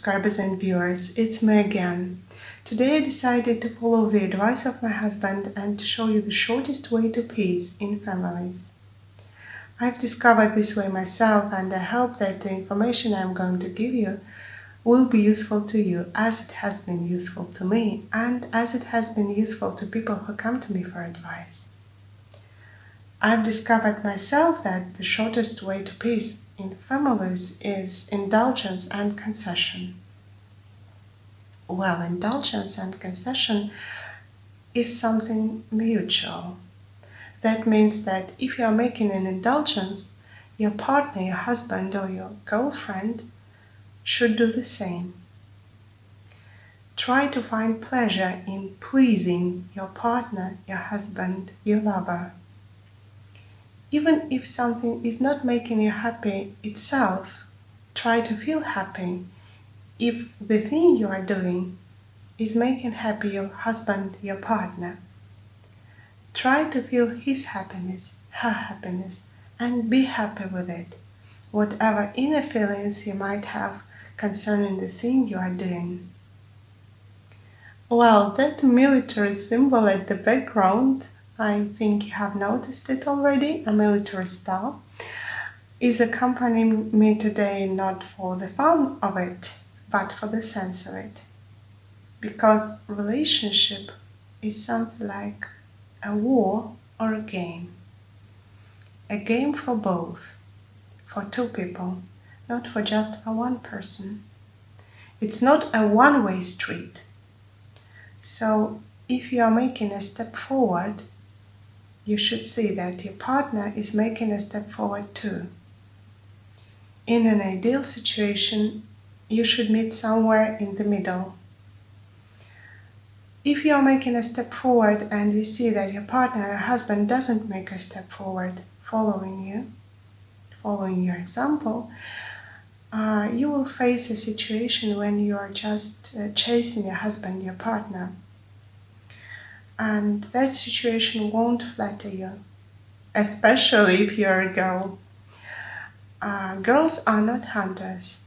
subscribers and viewers, it's me again. Today I decided to follow the advice of my husband and to show you the shortest way to peace in families. I've discovered this way myself, and I hope that the information I'm going to give you will be useful to you as it has been useful to me and as it has been useful to people who come to me for advice. I've discovered myself that the shortest way to peace in families is indulgence and concession. Well, indulgence and concession is something mutual. That means that if you are making an indulgence, your partner, your husband or your girlfriend should do the same. Try to find pleasure in pleasing your partner, your husband, your lover. Even if something is not making you happy itself, try to feel happy if the thing you are doing is making happy your husband, your partner. Try to feel his happiness, her happiness, and be happy with it, whatever inner feelings you might have concerning the thing you are doing. Well, that military symbol at the background, I think you have noticed it already, a military star, is accompanying me today not for the fun of it, but for the sense of it. Because relationship is something like a war or a game. A game for both, for two people, not for just one person. It's not a one-way street. So if you are making a step forward, you should see that your partner is making a step forward too. In an ideal situation, you should meet somewhere in the middle. If you are making a step forward and you see that your partner or husband doesn't make a step forward following your example, you will face a situation when you are just chasing your husband, your partner. And that situation won't flatter you, especially if you're a girl. Girls are not hunters.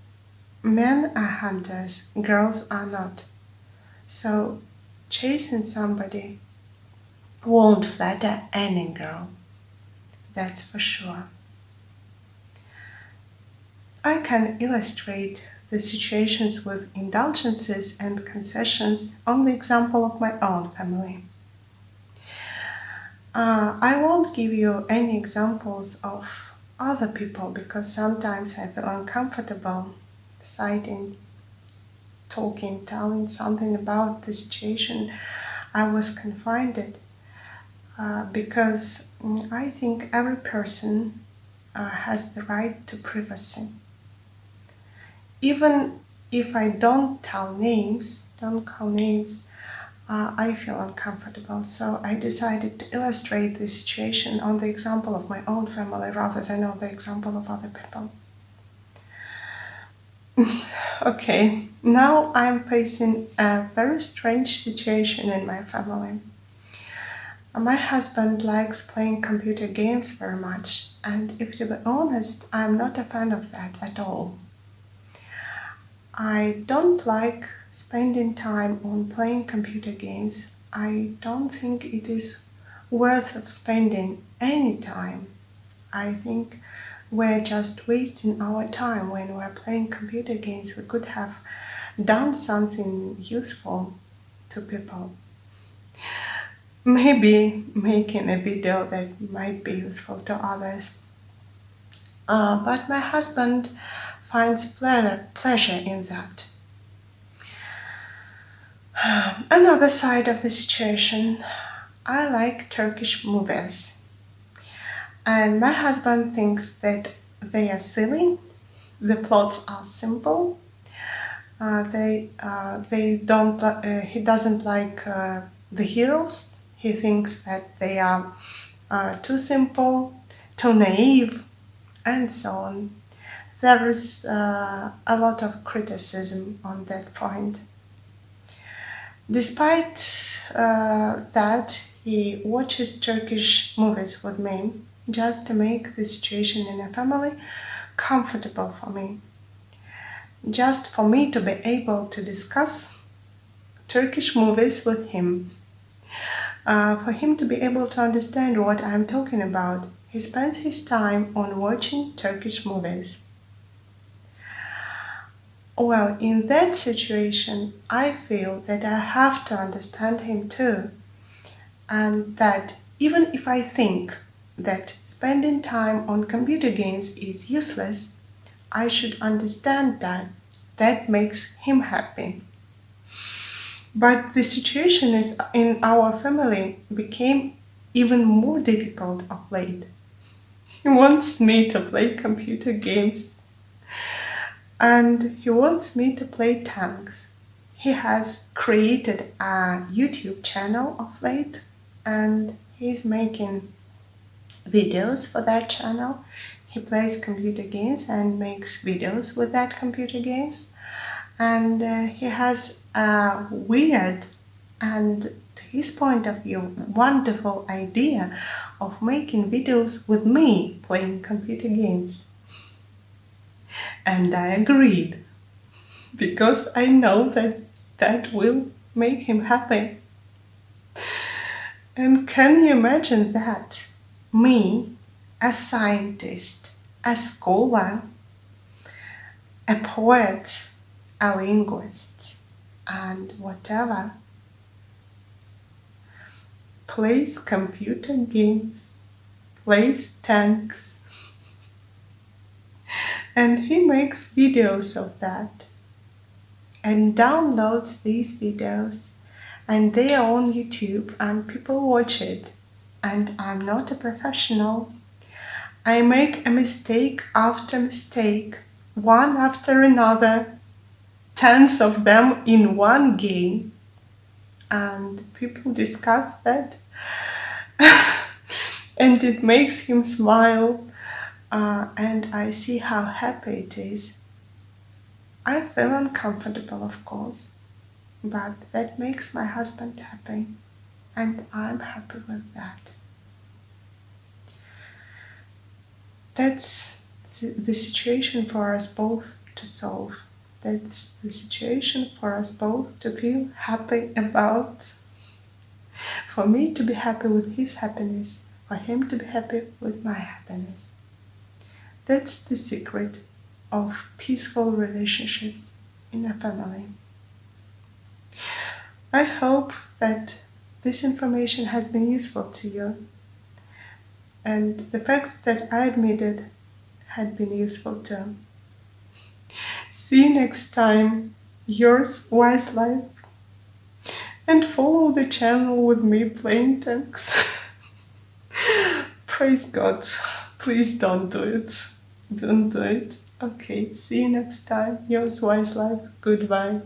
Men are hunters, girls are not. So chasing somebody won't flatter any girl. That's for sure. I can illustrate the situations with indulgences and concessions on the example of my own family. I won't give you any examples of other people because sometimes I feel uncomfortable citing, talking, telling something about the situation I was confined in, because I think every person has the right to privacy. Even if I don't call names, I feel uncomfortable. So I decided to illustrate the situation on the example of my own family rather than on the example of other people. Okay, now I'm facing a very strange situation in my family. My husband likes playing computer games very much, and if to be honest, I'm not a fan of that at all. I don't like spending time on playing computer games. I don't think it is worth of spending any time. I think we're just wasting our time when we're playing computer games. We could have done something useful to people. Maybe making a video that might be useful to others. But my husband finds pleasure in that. Another side of the situation, I like Turkish movies. And my husband thinks that they are silly, the plots are simple, he doesn't like the heroes. He thinks that they are too simple, too naive, and so on. There is a lot of criticism on that point. Despite that, he watches Turkish movies with me just to make the situation in a family comfortable for me. just for me to be able to discuss Turkish movies with him, for him to be able to understand what I'm talking about. He spends his time on watching Turkish movies. Well, in that situation, I feel that I have to understand him too, and that even if I think that spending time on computer games is useless, I should understand that that makes him happy. But the situation is in our family became even more difficult of late. He wants me to play computer games and he wants me to play tanks. He has created a YouTube channel of late and he's making videos for that channel. He plays computer games and makes videos with that computer games. And he has a weird and, to his point of view, wonderful idea of making videos with me playing computer games. And I agreed, because I know that that will make him happy. And can you imagine that? Me, a scientist, a scholar, a poet, a linguist, and whatever, plays computer games, plays tanks, and he makes videos of that and downloads these videos, and they are on YouTube and people watch it. And I'm not a professional. I make a mistake after mistake, one after another, tens of them in one game, and people discuss that and it makes him smile, and I see how happy it is. I feel uncomfortable, of course, but that makes my husband happy, and I'm happy with that. That's the situation for us both to solve. That's the situation for us both to feel happy about. For me to be happy with his happiness, for him to be happy with my happiness. That's the secret of peaceful relationships in a family. I hope that this information has been useful to you, and the facts that I admitted had been useful too. See you next time. Yours, Wise Life. And follow the channel with me playing tanks. Praise God. Please don't do it. Don't do it. Okay, see you next time. Yours, Wise Life. Goodbye.